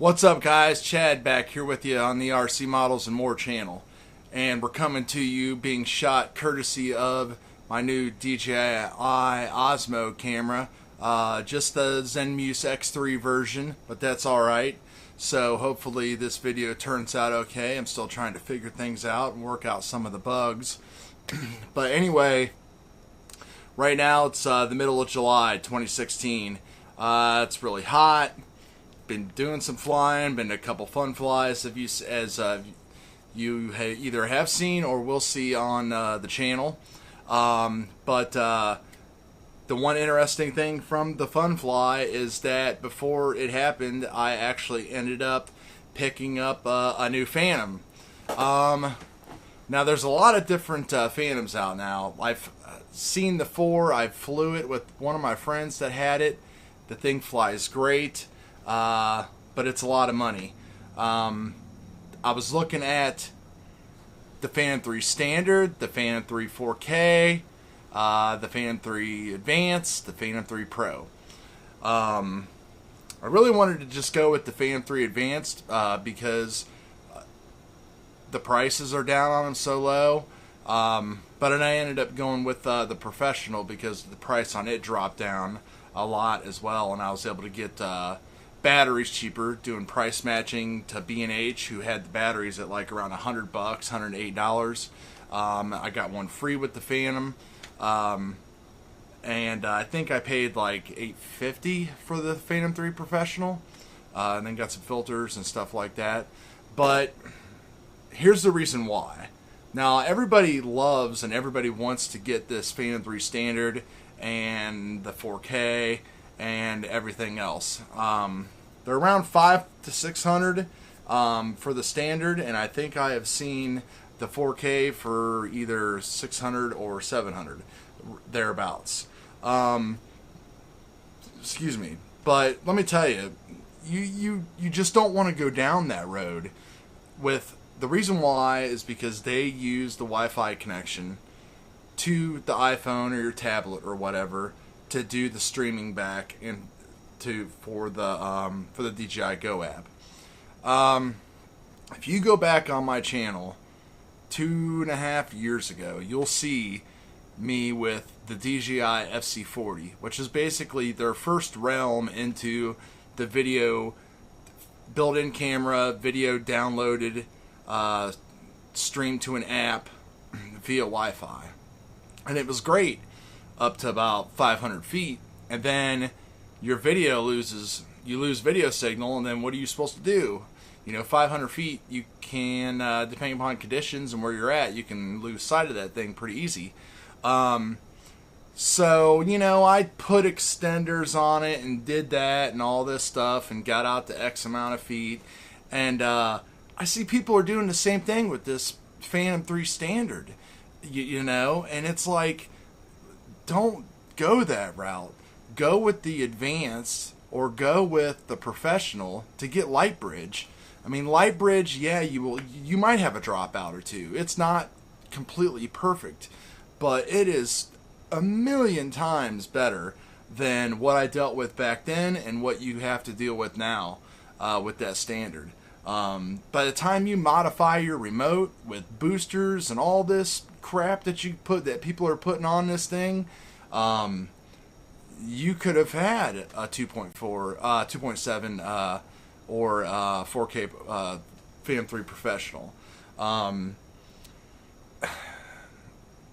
What's up, guys? Chad back here with you on the RC Models and More channel. And we're coming to you being shot courtesy of my new DJI Osmo camera. Just the Zenmuse X3 version, but that's alright. So hopefully this video turns out okay. I'm still trying to figure things out and work out some of the bugs. But anyway, right now it's the middle of July 2016. It's really hot. Been doing some flying, been to a couple fun flies as you either have seen or will see on the channel. But the one interesting thing from the fun fly is that before it happened, I actually ended up picking up a new Phantom. Now there's a lot of different Phantoms out now. I've seen the 4. I flew it with one of my friends that had it. The thing flies great. But it's a lot of money. I was looking at the Phantom 3 Standard, the Phantom 3 4K, the Phantom 3 Advanced, the Phantom 3 Pro. I really wanted to just go with the Phantom 3 Advanced because the prices are down on them so low. But then I ended up going with the Professional because the price on it dropped down a lot as well, and I was able to get batteries cheaper, doing price matching to B&H, who had the batteries at like around $100, $108. I got one free with the Phantom, and I think I paid like $850 for the Phantom 3 Professional, and then got some filters and stuff like that. But here's the reason why. Now everybody loves and everybody wants to get this Phantom 3 Standard and the 4K and everything else. They're around $500 to $600 for the Standard, and I think I have seen the 4K for either $600 or $700 thereabouts. Excuse me, but let me tell you, you just don't want to go down that road. With the reason why is because they use the Wi-Fi connection to the iPhone or your tablet or whatever to do the streaming back and for the DJI Go app. If you go back on my channel 2.5 years ago, you'll see me with the DJI FC40, which is basically their first realm into the video built-in camera, video downloaded, streamed to an app via Wi-Fi. And it was great up to about 500 feet, and then your video you lose video signal, and then what are you supposed to do? 500 feet, you can, depending upon conditions and where you're at, you can lose sight of that thing pretty easy. So, I put extenders on it and did that and all this stuff and got out to X amount of feet, and I see people are doing the same thing with this Phantom 3 Standard, and it's like, don't go that route. Go with the Advanced or go with the Professional to get light bridge. I mean, light bridge, yeah, you might have a dropout or two. It's not completely perfect, but it is a million times better than what I dealt with back then and what you have to deal with now with that Standard. By the time you modify your remote with boosters and all this crap that people are putting on this thing, you could have had a 2.4, 2.7, or 4K Phantom 3 Professional.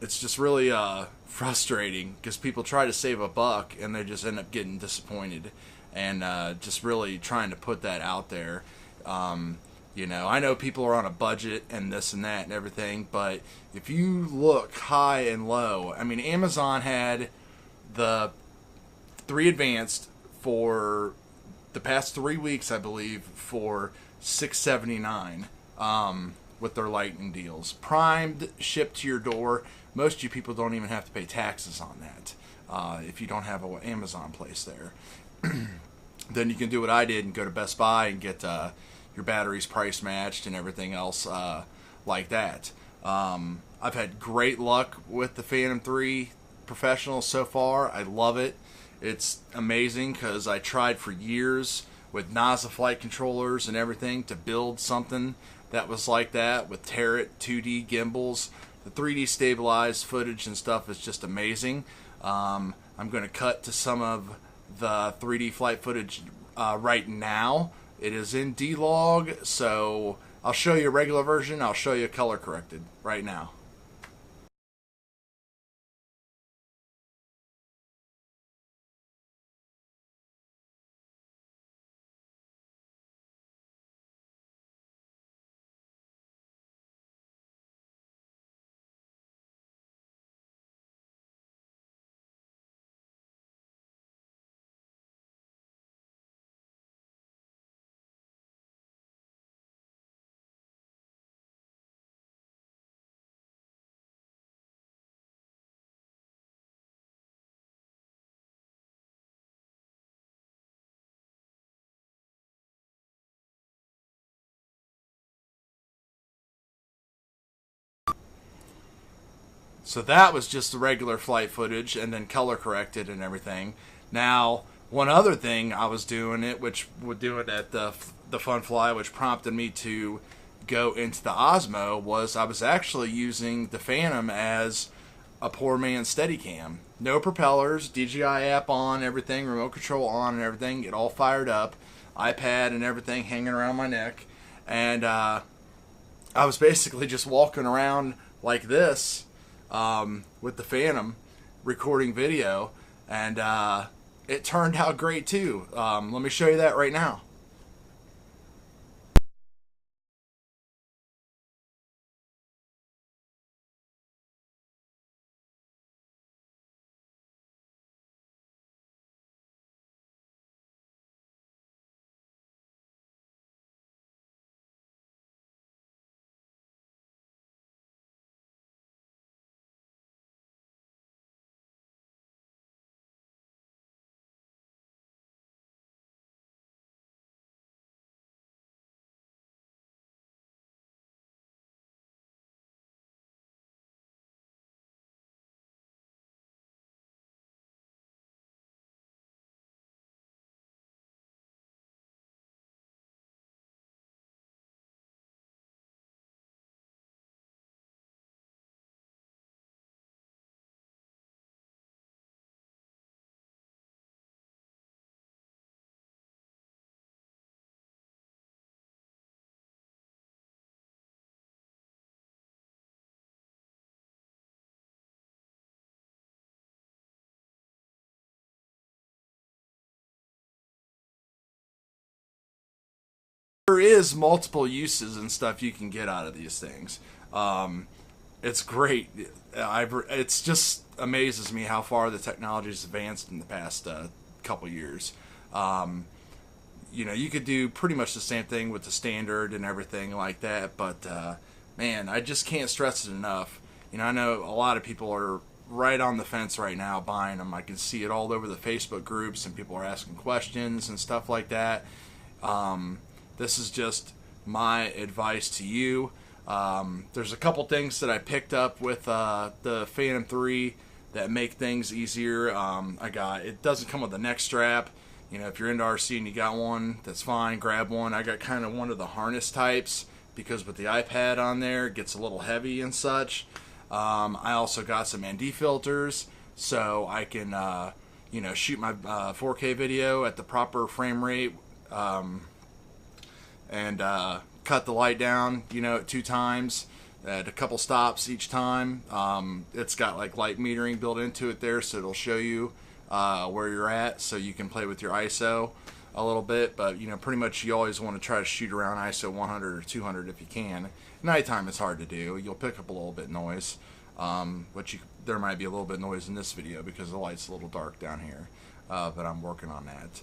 It's just really frustrating because people try to save a buck and they just end up getting disappointed, and just really trying to put that out there. I know people are on a budget and this and that and everything, but if you look high and low, I mean, Amazon had the 3 Advanced for the past 3 weeks, I believe, for $679 with their lightning deals. Primed, shipped to your door. Most of you people don't even have to pay taxes on that if you don't have an Amazon place there. Then you can do what I did and go to Best Buy and get your batteries price matched and everything else like that. I've had great luck with the Phantom 3 Professional so far. I love it. It's amazing because I tried for years with NASA flight controllers and everything to build something that was like that with Terrat 2D gimbals. The 3D stabilized footage and stuff is just amazing. I'm going to cut to some of the 3D flight footage right now. It is in D-Log, so I'll show you a regular version. I'll show you color corrected right now. So that was just the regular flight footage and then color corrected and everything. Now, one other thing I was doing it, which would do it at the Fun Fly, which prompted me to go into the Osmo, was I was actually using the Phantom as a poor man's Steadicam. No propellers, DJI app on, everything, remote control on and everything. It all fired up, iPad and everything hanging around my neck. And I was basically just walking around like this with the Phantom recording video, and it turned out great too. Let me show you that right now. There is multiple uses and stuff you can get out of these things. It's great. It's just amazes me how far the technology has advanced in the past couple years. You could do pretty much the same thing with the standard and everything like that, but man, I just can't stress it enough. I know a lot of people are right on the fence right now buying them. I can see it all over the Facebook groups, and people are asking questions and stuff like that. This is just my advice to you. There's a couple things that I picked up with the Phantom 3 that make things easier. It doesn't come with a neck strap. If you're into RC and you got one, that's fine. Grab one. I got kind of one of the harness types because with the iPad on there, it gets a little heavy and such. I also got some ND filters so I can, shoot my 4K video at the proper frame rate. And cut the light down, at 2 times, at a couple stops each time. It's got like light metering built into it there, so it'll show you where you're at, so you can play with your ISO a little bit. But pretty much you always want to try to shoot around ISO 100 or 200 if you can. Nighttime is hard to do. You'll pick up a little bit noise, but there might be a little bit of noise in this video because the light's a little dark down here. But I'm working on that.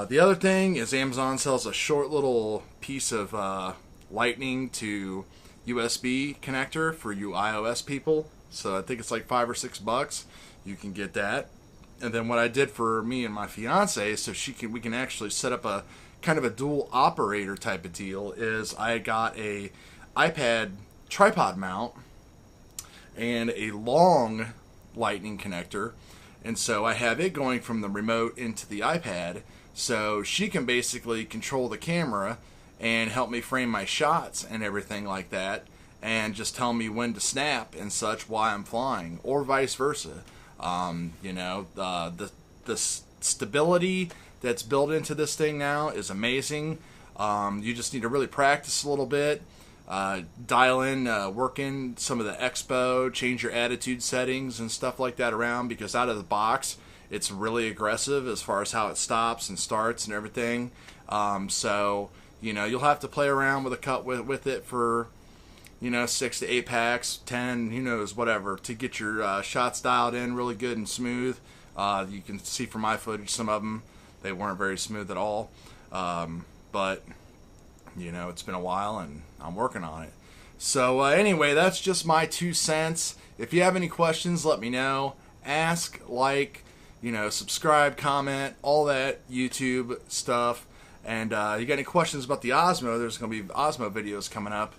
The other thing is Amazon sells a short little piece of lightning to USB connector for you iOS people. So I think it's like $5 or $6. You can get that. And then what I did for me and my fiance, so we can actually set up a kind of a dual operator type of deal, is I got a iPad tripod mount and a long lightning connector. And so I have it going from the remote into the iPad, So she can basically control the camera and help me frame my shots and everything like that, and just tell me when to snap and such while I'm flying, or vice versa. The stability that's built into this thing now is amazing. You just need to really practice a little bit, dial in, work in some of the expo, change your attitude settings and stuff like that around, because out of the box it's really aggressive as far as how it stops and starts and everything. So you'll have to play around with it for 6 to 8 packs, 10, who knows, whatever, to get your shots dialed in really good and smooth. You can see from my footage, some of them, they weren't very smooth at all. But, it's been a while and I'm working on it. So anyway, that's just my 2 cents. If you have any questions, let me know. Ask, like, subscribe, comment, all that YouTube stuff. And you got any questions about the Osmo, there's going to be Osmo videos coming up.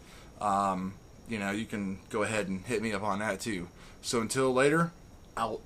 You can go ahead and hit me up on that too. So until later, out.